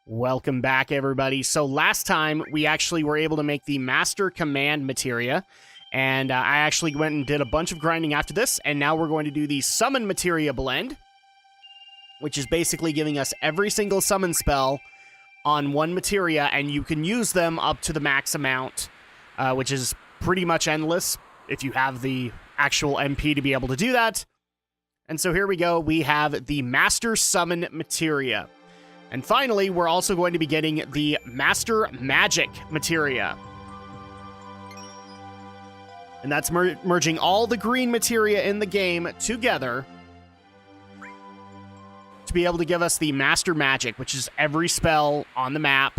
Welcome back, everybody. So last time, we actually were able to make the Master Command Materia, and I actually went and did a bunch of grinding after this, and now we're going to do the Summon Materia Blend, which is basically giving us every single summon spell on one materia, and you can use them up to the max amount, which is pretty much endless if you have the actual MP to be able to do that. And so here we go. We have the Master Summon Materia. And finally, we're also going to be getting the Master Magic Materia. And that's merging all the green materia in the game together to be able to give us the Master Magic, which is every spell on the map.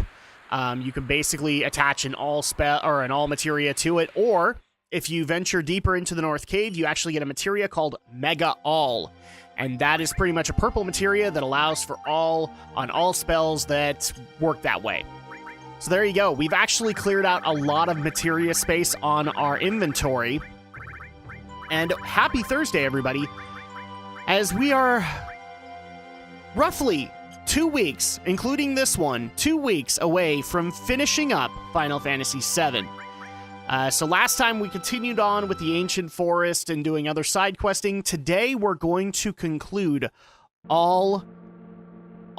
You can basically attach an all spell or an all materia to it, or if you venture deeper into the North Cave, you actually get a materia called Mega All. And that is pretty much a purple materia that allows for all on all spells that work that way. So there you go. We've actually cleared out a lot of materia space on our inventory. And happy Thursday, everybody. As we are roughly 2 weeks, including this one, 2 weeks away from finishing up Final Fantasy VII. So last time we continued on with the Ancient Forest and doing other side questing. Today we're going to conclude all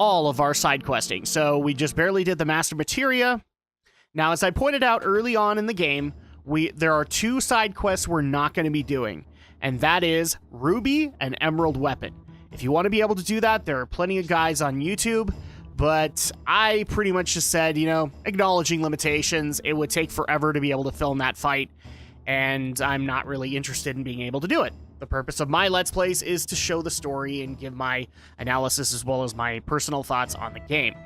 of our side questing. So we just barely did the Master Materia. Now, as I pointed out early on in the game, there are 2 side quests we're not going to be doing, and that is Ruby and Emerald Weapon. If you want to be able to do that, there are plenty of guys on YouTube. But I pretty much just said, acknowledging limitations, it would take forever to be able to film that fight, and I'm not really interested in being able to do it. The purpose of my Let's Plays is to show the story and give my analysis as well as my personal thoughts on the game.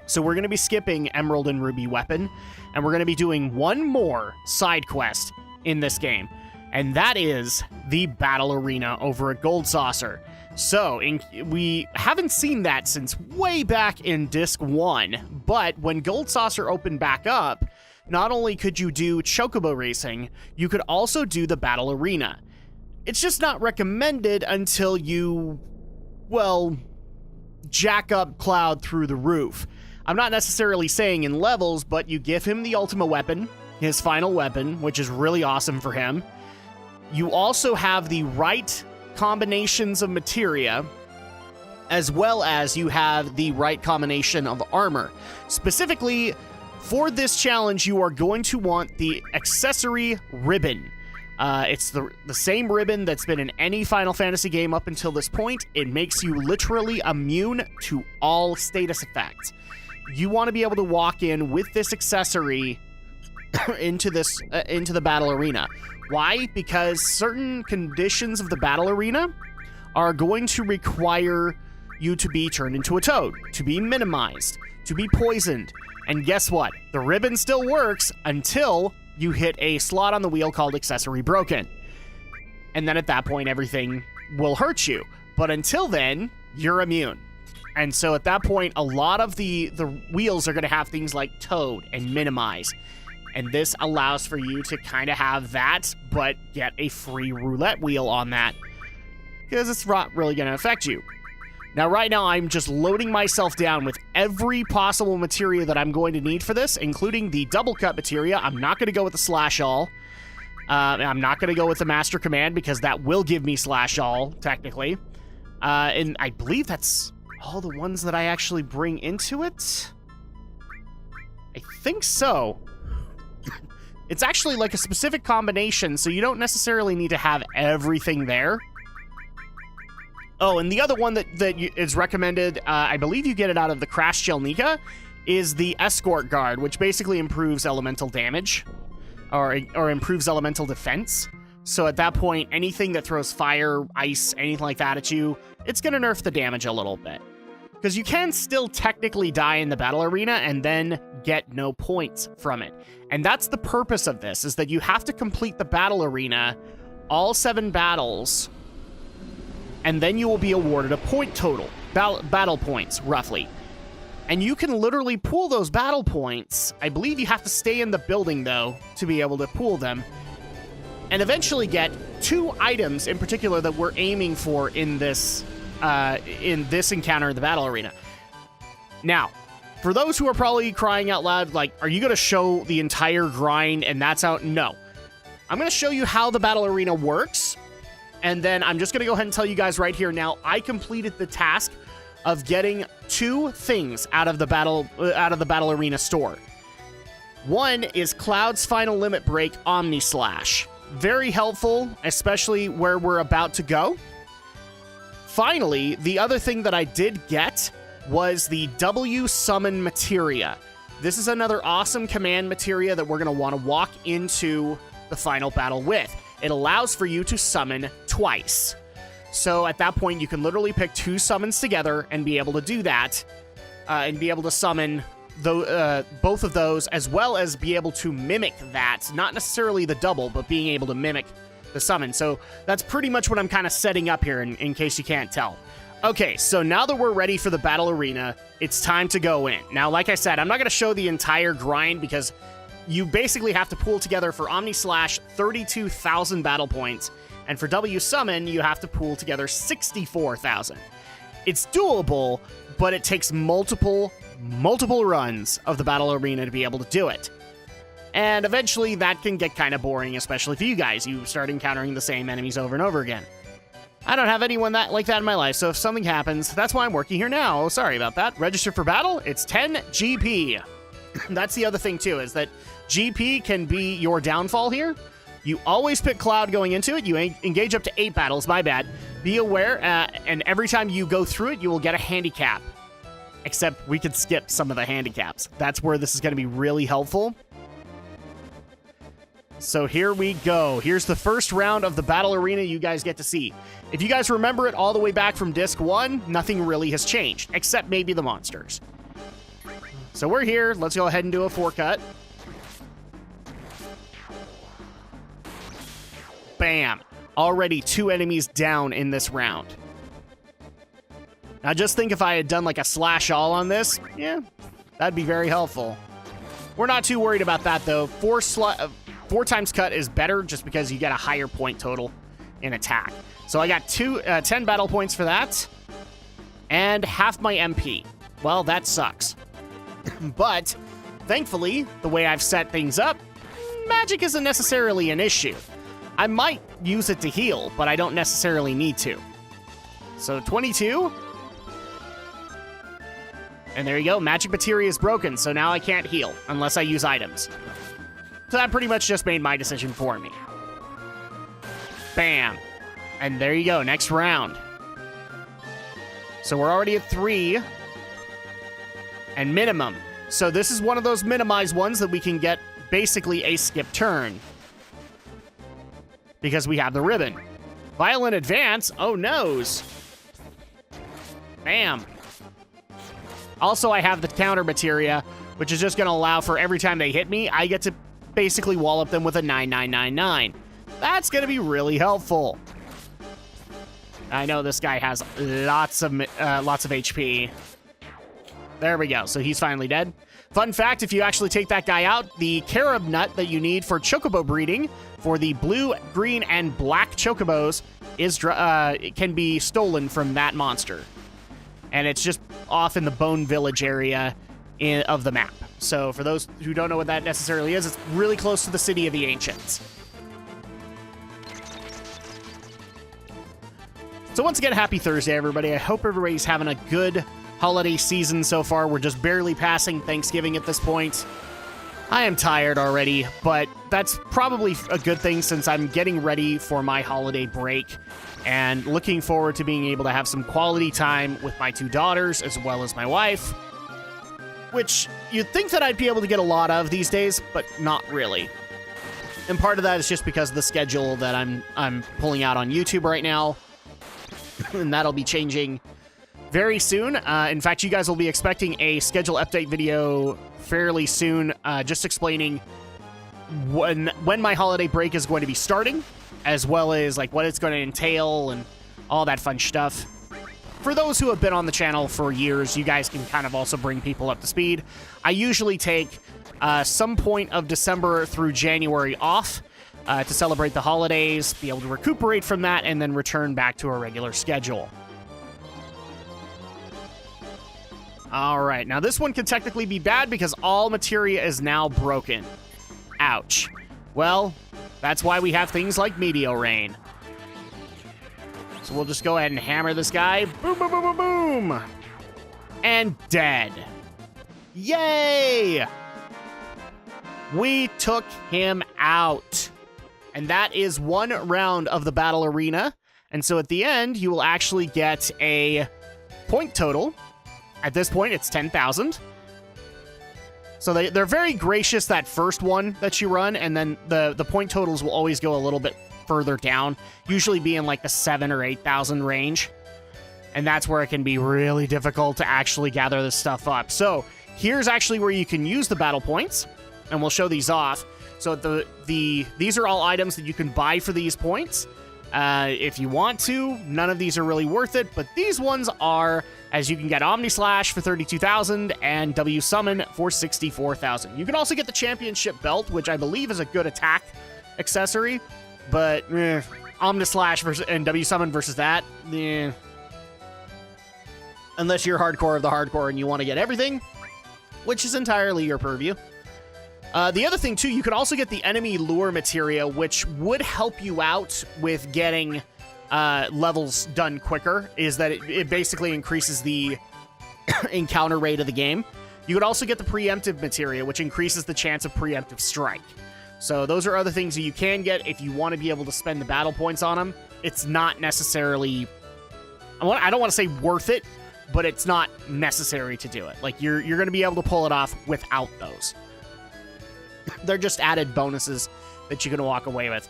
So we're going to be skipping Emerald and Ruby Weapon, and we're going to be doing one more side quest in this game, and that is the Battle Arena over at Gold Saucer. So, we haven't seen that since way back in Disc 1, but when Gold Saucer opened back up, not only could you do Chocobo Racing, you could also do the Battle Arena. It's just not recommended until you, jack up Cloud through the roof. I'm not necessarily saying in levels, but you give him the Ultima Weapon, his final weapon, which is really awesome for him. You also have the right combinations of materia, as well as you have the right combination of armor. Specifically, for this challenge, you are going to want the accessory ribbon. It's the same ribbon that's been in any Final Fantasy game up until this point. It makes you literally immune to all status effects. You want to be able to walk in with this accessory into the battle arena. Why? Because certain conditions of the battle arena are going to require you to be turned into a toad, to be minimized, to be poisoned. And guess what? The ribbon still works until you hit a slot on the wheel called Accessory Broken. And then at that point, everything will hurt you. But until then, you're immune. And so at that point, a lot of the wheels are going to have things like Toad and Minimize. And this allows for you to kind of have that, but get a free roulette wheel on that, because it's not really going to affect you. Now, right now, I'm just loading myself down with every possible materia that I'm going to need for this, including the double cut materia. I'm not going to go with the Slash All. I'm not going to go with the Master Command, because that will give me Slash All, technically. And I believe that's all the ones that I actually bring into it. I think so. It's actually like a specific combination, so you don't necessarily need to have everything there. Oh, and the other one that is recommended, I believe you get it out of the Crash Jelnika, is the Escort Guard, which basically improves elemental damage, or improves elemental defense. So at that point, anything that throws fire, ice, anything like that at you, it's going to nerf the damage a little bit. Because you can still technically die in the battle arena and then get no points from it. And that's the purpose of this, is that you have to complete the battle arena, all 7 battles, and then you will be awarded a point total, battle points, roughly. And you can literally pool those battle points. I believe you have to stay in the building, though, to be able to pool them. And eventually get 2 items in particular that we're aiming for in this encounter in the battle arena. Now, For those who are probably crying out loud, like, are you going to show the entire grind and that's out? No. I'm going to show you how the battle arena works, and then I'm just going to go ahead and tell you guys right here now, I completed the task of getting 2 things out of the battle arena store. One is Cloud's Final Limit Break Omni Slash. Very helpful, especially where we're about to go. Finally, the other thing that I did get was the W Summon Materia. This is another awesome command materia that we're going to want to walk into the final battle with. It allows for you to summon twice. So at that point, you can literally pick 2 summons together and be able to do that, and be able to summon both of those, as well as be able to mimic that. Not necessarily the double, but being able to mimic the summon. So that's pretty much what I'm kind of setting up here in case you can't tell. Okay, so now that we're ready for the battle arena, it's time to go in. Now, like I said, I'm not going to show the entire grind because you basically have to pool together for Omni Slash 32,000 battle points, and for W Summon, you have to pool together 64,000. It's doable, but it takes multiple runs of the battle arena to be able to do it. And eventually that can get kind of boring, especially for you guys. You start encountering the same enemies over and over again. I don't have anyone like that in my life, so if something happens, that's why I'm working here now. Sorry about that. Register for battle, it's 10 GP. That's the other thing too, is that GP can be your downfall here. You always pick Cloud going into it. You engage up to 8 battles, my bad. Be aware, and every time you go through it, you will get a handicap. Except we could skip some of the handicaps. That's where this is going to be really helpful. So here we go. Here's the first round of the battle arena you guys get to see. If you guys remember it all the way back from Disc 1, nothing really has changed, except maybe the monsters. So we're here. Let's go ahead and do a 4-cut. Bam. Already 2 enemies down in this round. Now just think if I had done like a slash all on this, yeah, that'd be very helpful. We're not too worried about that though. 4 times cut is better just because you get a higher point total in attack. So I got 10 battle points for that, and half my MP. Well, that sucks. But thankfully, the way I've set things up, magic isn't necessarily an issue. I might use it to heal, but I don't necessarily need to. So 22. And there you go. Magic materia is broken, so now I can't heal unless I use items. So that pretty much just made my decision for me. Bam. And there you go. Next round. So we're already at 3. And minimum. So this is one of those minimized ones that we can get basically a skip turn. Because we have the ribbon. Violent advance? Oh, noes. Bam. Also, I have the counter materia, which is just going to allow for every time they hit me, I get to basically wall up them with a 9999. That's going to be really helpful. I know this guy has lots of HP. There we go. So he's finally dead. Fun fact, if you actually take that guy out, the carob nut that you need for chocobo breeding for the blue, green, and black chocobos can be stolen from that monster. And it's just off in the Bone Village area of the map. So for those who don't know what that necessarily is, it's really close to the City of the Ancients. So once again, happy Thursday, everybody. I hope everybody's having a good holiday season so far. We're just barely passing Thanksgiving at this point. I am tired already, but that's probably a good thing since I'm getting ready for my holiday break and looking forward to being able to have some quality time with my 2 daughters as well as my wife, which you'd think that I'd be able to get a lot of these days, but not really. And part of that is just because of the schedule that I'm pulling out on YouTube right now, and that'll be changing very soon. In fact, you guys will be expecting a schedule update video fairly soon, just explaining when my holiday break is going to be starting, as well as like what it's going to entail and all that fun stuff. For those who have been on the channel for years, you guys can kind of also bring people up to speed. I usually take some point of December through January off to celebrate the holidays, be able to recuperate from that, and then return back to a regular schedule. All right, now this one could technically be bad because all materia is now broken. Ouch. Well, that's why we have things like Meteor Rain. So we'll just go ahead and hammer this guy. Boom, boom, boom, boom, boom. And dead. Yay! We took him out. And that is one round of the battle arena. And so at the end, you will actually get a point total. At this point, it's 10,000. So they're very gracious that first one that you run, and then the point totals will always go a little bit further down, usually be in like the 7,000 or 8,000 range. And that's where it can be really difficult to actually gather this stuff up. So here's actually where you can use the battle points, and we'll show these off. So these are all items that you can buy for these points. If you want to, none of these are really worth it, but these ones are, as you can get Omni Slash for 32,000 and W Summon for 64,000. You can also get the Championship Belt, which I believe is a good attack accessory, but Omni Slash and W Summon versus that, unless you're hardcore of the hardcore and you want to get everything, which is entirely your purview. The other thing, too, you could also get the enemy lure materia, which would help you out with getting levels done quicker, is that it basically increases the encounter rate of the game. You could also get the preemptive materia, which increases the chance of preemptive strike. So those are other things that you can get if you want to be able to spend the battle points on them. It's not necessarily... I don't want to say worth it, but it's not necessary to do it. Like, you're going to be able to pull it off without those. They're just added bonuses that you can walk away with.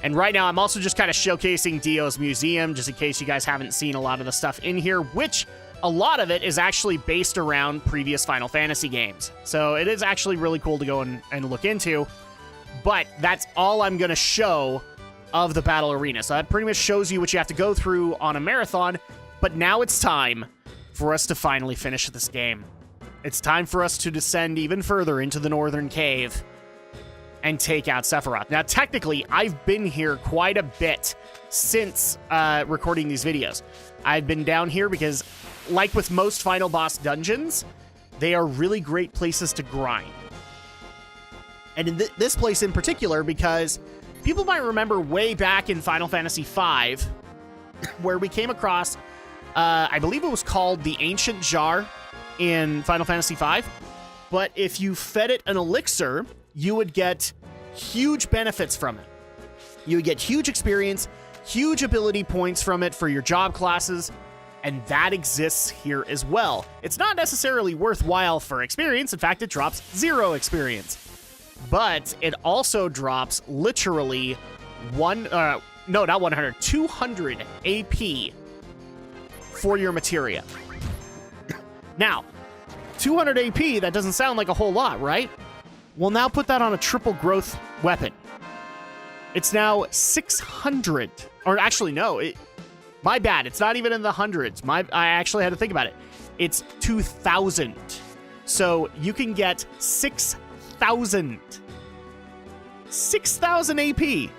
And right now, I'm also just kind of showcasing Dio's Museum, just in case you guys haven't seen a lot of the stuff in here, which a lot of it is actually based around previous Final Fantasy games. So it is actually really cool to go and look into. But that's all I'm going to show of the battle arena. So that pretty much shows you what you have to go through on a marathon. But now it's time for us to finally finish this game. It's time for us to descend even further into the Northern Cave and take out Sephiroth. Now, technically, I've been here quite a bit since recording these videos. I've been down here because, like with most final boss dungeons, they are really great places to grind. And in this place in particular, because people might remember way back in Final Fantasy V, where we came across, I believe it was called the Ancient Jar in Final Fantasy V, but if you fed it an elixir, you would get huge benefits from it. You would get huge experience, huge ability points from it for your job classes, and that exists here as well. It's not necessarily worthwhile for experience. In fact, it drops 0 experience. But it also drops literally 200 AP for your materia. Now, 200 AP, that doesn't sound like a whole lot, right? Well, now put that on a triple growth weapon. It's now 600. Or actually, no. My bad. It's not even in the hundreds. I actually had to think about it. It's 2,000. So you can get 6,000. 6,000 AP.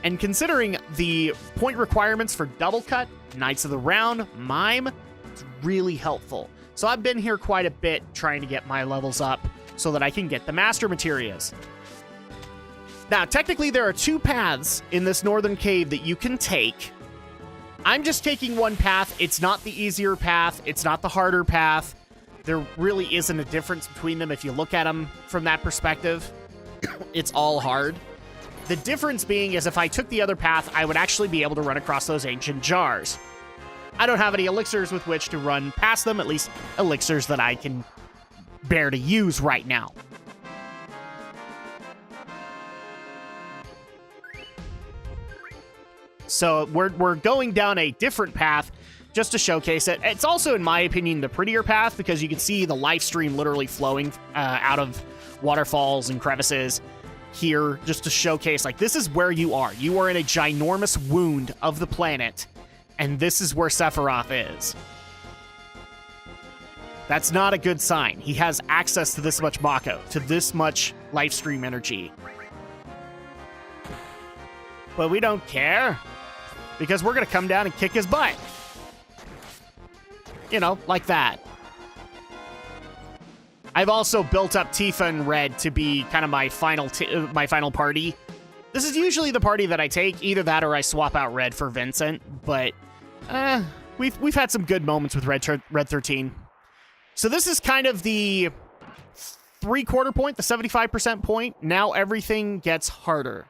And considering the point requirements for Double Cut, Knights of the Round, Mime, it's really helpful. So I've been here quite a bit trying to get my levels up so that I can get the Master Materias. Now, technically, there are 2 paths in this Northern Cave that you can take. I'm just taking one path. It's not the easier path. It's not the harder path. There really isn't a difference between them if you look at them from that perspective. It's all hard. The difference being is if I took the other path, I would actually be able to run across those ancient jars. I don't have any elixirs with which to run past them, at least elixirs that I can bear to use right now. So we're going down a different path just to showcase it. It's also, in my opinion, the prettier path because you can see the life stream literally flowing out of waterfalls and crevices here just to showcase, like, this is where you are. You are in a ginormous wound of the planet, and this is where Sephiroth is. That's not a good sign. He has access to this much Mako, to this much life stream energy. But we don't care, because we're going to come down and kick his butt. You know, like that. I've also built up Tifa and Red to be kind of my final party. This is usually the party that I take, either that or I swap out Red for Vincent, but we've had some good moments with Red 13. So this is kind of the 3/4 point, the 75% point. Now everything gets harder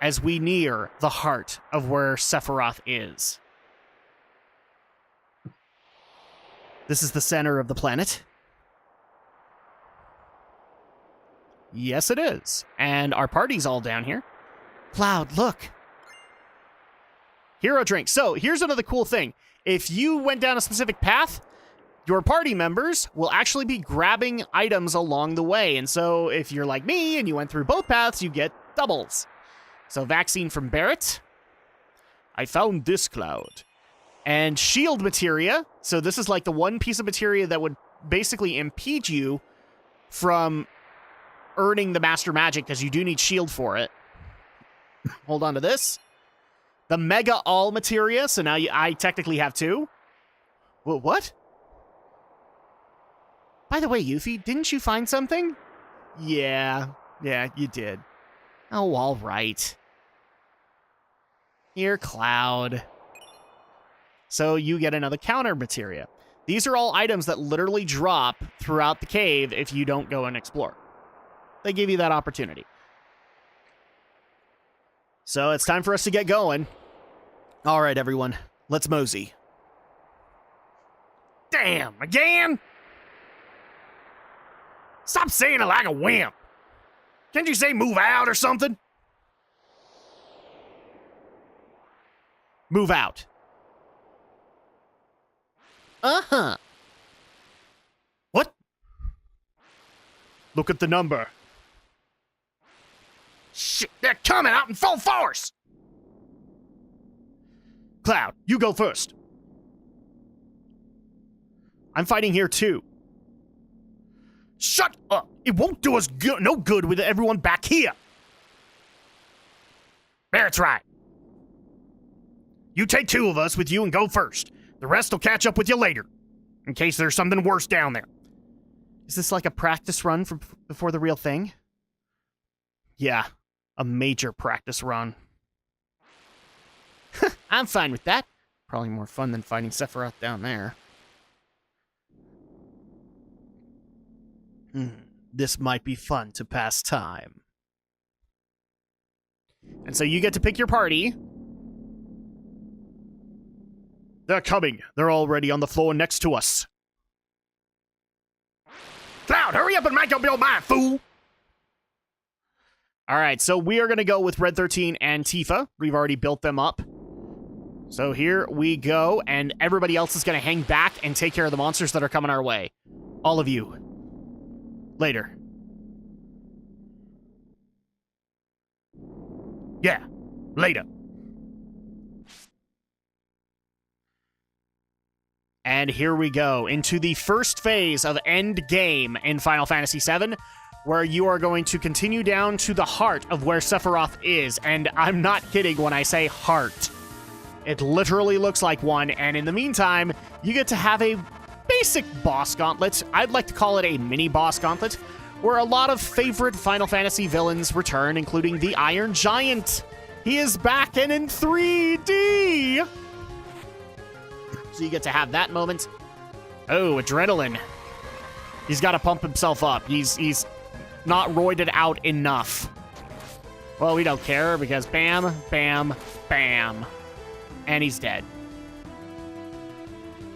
as we near the heart of where Sephiroth is. This is the center of the planet. Yes, it is. And our party's all down here. Cloud, look. Hero drink. So here's another cool thing. If you went down a specific path, your party members will actually be grabbing items along the way. And so if you're like me and you went through both paths, you get doubles. So vaccine from Barrett. I found this, Cloud. And shield materia. So this is like the one piece of materia that would basically impede you from earning the Master Magic, because you do need shield for it. Hold on to this. The Mega All materia. So now I technically have 2. What? By the way, Yuffie, didn't you find something? Yeah, you did. Oh, all right. Here, Cloud. So you get another counter materia. These are all items that literally drop throughout the cave if you don't go and explore. They give you that opportunity. So it's time for us to get going. All right, everyone. Let's mosey. Damn, again? Stop saying it like a wimp. Can't you say move out or something? Move out. Uh-huh. What? Look at the number. Shit, they're coming out in full force! Cloud, you go first. I'm fighting here too. Shut up! It won't do us no good with everyone back here. Barrett's right. You take 2 of us with you and go first. The rest will catch up with you later, in case there's something worse down there. Is this like a practice run before the real thing? Yeah, a major practice run. I'm fine with that. Probably more fun than fighting Sephiroth down there. This might be fun to pass time. And so you get to pick your party. They're coming. They're already on the floor next to us. Cloud, hurry up and make up your mind, fool! Alright, so we are going to go with Red 13 and Tifa. We've already built them up. So here we go, and everybody else is going to hang back and take care of the monsters that are coming our way. All of you. Later. Yeah, later. And here we go into the first phase of End Game in Final Fantasy VII, where you are going to continue down to the heart of where Sephiroth is. And I'm not kidding when I say heart. It literally looks like one, and in the meantime, you get to have a basic boss gauntlet. I'd like to call it a mini boss gauntlet, where a lot of favorite Final Fantasy villains return, including the Iron Giant. He is back and in 3D! So you get to have that moment. Oh, adrenaline. He's got to pump himself up. He's not roided out enough. Well, we don't care, because bam, bam, bam. And he's dead.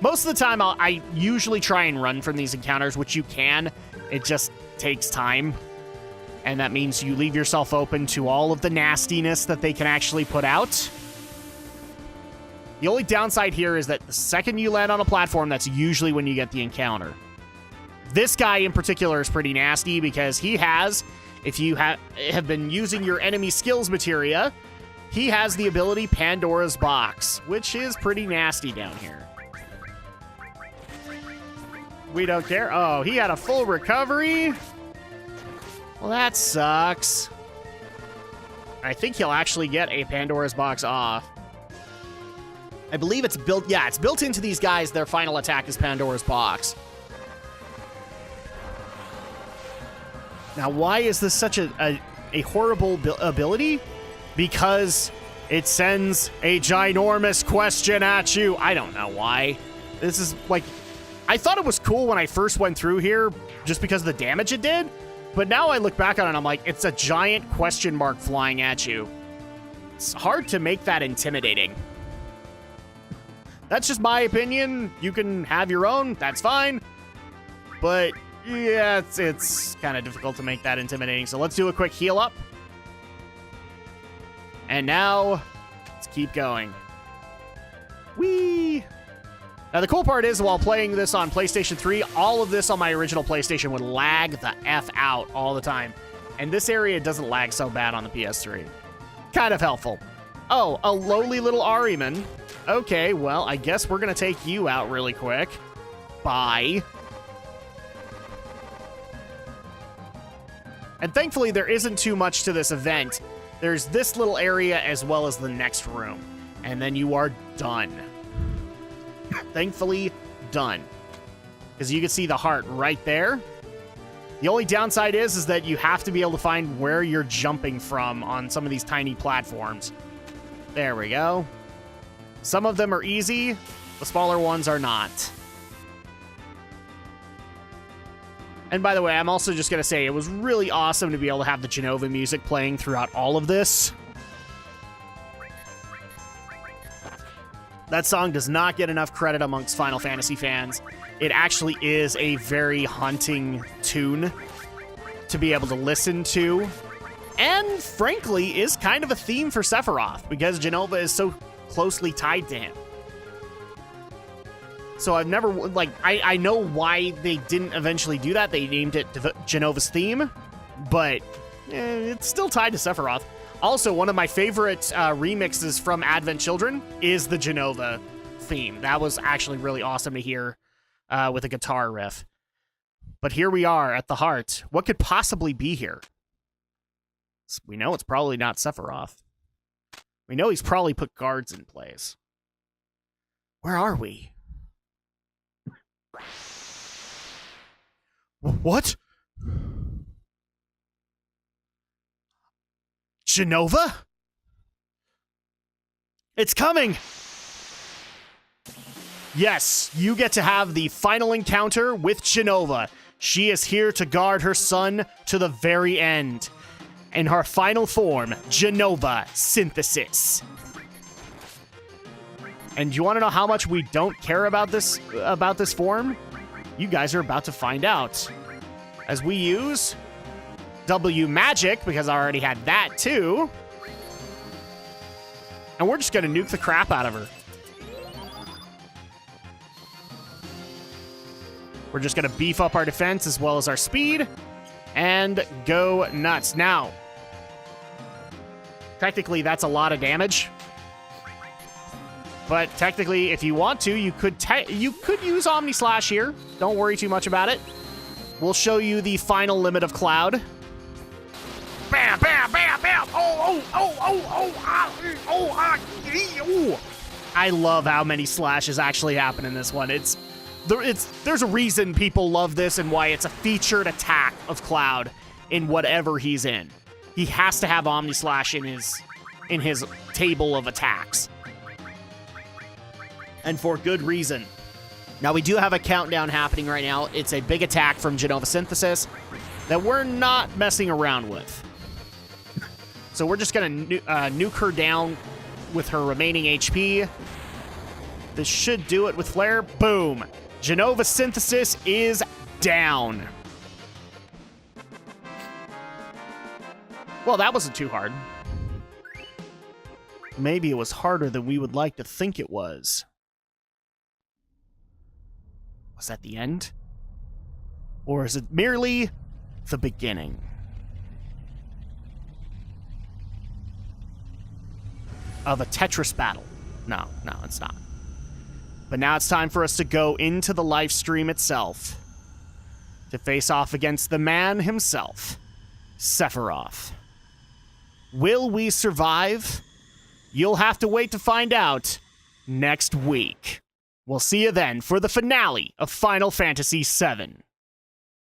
Most of the time, I usually try and run from these encounters, which you can. It just takes time. And that means you leave yourself open to all of the nastiness that they can actually put out. The only downside here is that the second you land on a platform, that's usually when you get the encounter. This guy in particular is pretty nasty because he has, if you have been using your enemy skills materia, he has the ability Pandora's Box, which is pretty nasty down here. We don't care. Oh, he had a full recovery? Well, that sucks. I think he'll actually get a Pandora's Box off. I believe it's built, yeah, it's built into these guys. Their final attack is Pandora's Box. Now, why is this such a horrible ability? Because it sends a ginormous question at you. I don't know why. This is like, I thought it was cool when I first went through here just because of the damage it did. But now I look back on it and I'm like, it's a giant question mark flying at you. It's hard to make that intimidating. That's just my opinion. You can have your own. That's fine. But yeah, it's kind of difficult to make that intimidating. So let's do a quick heal up. And now, let's keep going. Whee! Now, the cool part is, while playing this on PlayStation 3, all of this on my original PlayStation would lag the F out all the time. And this area doesn't lag so bad on the PS3. Kind of helpful. Oh, a lowly little Ahriman. Okay, well, I guess we're going to take you out really quick. Bye. And thankfully, there isn't too much to this event. There's this little area as well as the next room. And then you are done. Thankfully, done. Because you can see the heart right there. The only downside is that you have to be able to find where you're jumping from on some of these tiny platforms. There we go. Some of them are easy. The smaller ones are not. And by the way, I'm also just going to say it was really awesome to be able to have the Jenova music playing throughout all of this. That song does not get enough credit amongst Final Fantasy fans. It actually is a very haunting tune to be able to listen to. And frankly, is kind of a theme for Sephiroth because Jenova is so closely tied to him. So I've never, like, I know why they didn't eventually do that. They named it Jenova's theme, but it's still tied to Sephiroth. Also, one of my favorite remixes from Advent Children is the Jenova theme. That was actually really awesome to hear with a guitar riff. But here we are at the heart. What could possibly be here? We know it's probably not Sephiroth. We know he's probably put guards in place. Where are we? What? Jenova? It's coming! Yes, you get to have the final encounter with Jenova. She is here to guard her son to the very end. In her final form, Jenova Synthesis. And do you want to know how much we don't care about this form? You guys are about to find out. As we use W Magic, because I already had that too. And we're just going to nuke the crap out of her. We're just going to beef up our defense as well as our speed. And go nuts. Now, technically, that's a lot of damage. But technically, if you want to, you could use Omni Slash here. Don't worry too much about it. We'll show you the final limit of Cloud. Bam, bam, bam, bam. Oh. I love how many slashes actually happen in this one. There's a reason people love this and why it's a featured attack of Cloud in whatever he's in. He has to have Omni Slash in his table of attacks. And for good reason. Now, we do have a countdown happening right now. It's a big attack from Jenova Synthesis that we're not messing around with. So we're just going to nuke her down with her remaining HP. This should do it with Flare. Boom. Jenova Synthesis is down. Well, that wasn't too hard. Maybe it was harder than we would like to think it was. Was that the end? Or is it merely the beginning? Of a Tetris battle. No, it's not. But now it's time for us to go into the live stream itself to face off against the man himself, Sephiroth. Will we survive? You'll have to wait to find out next week. We'll see you then for the finale of Final Fantasy VII.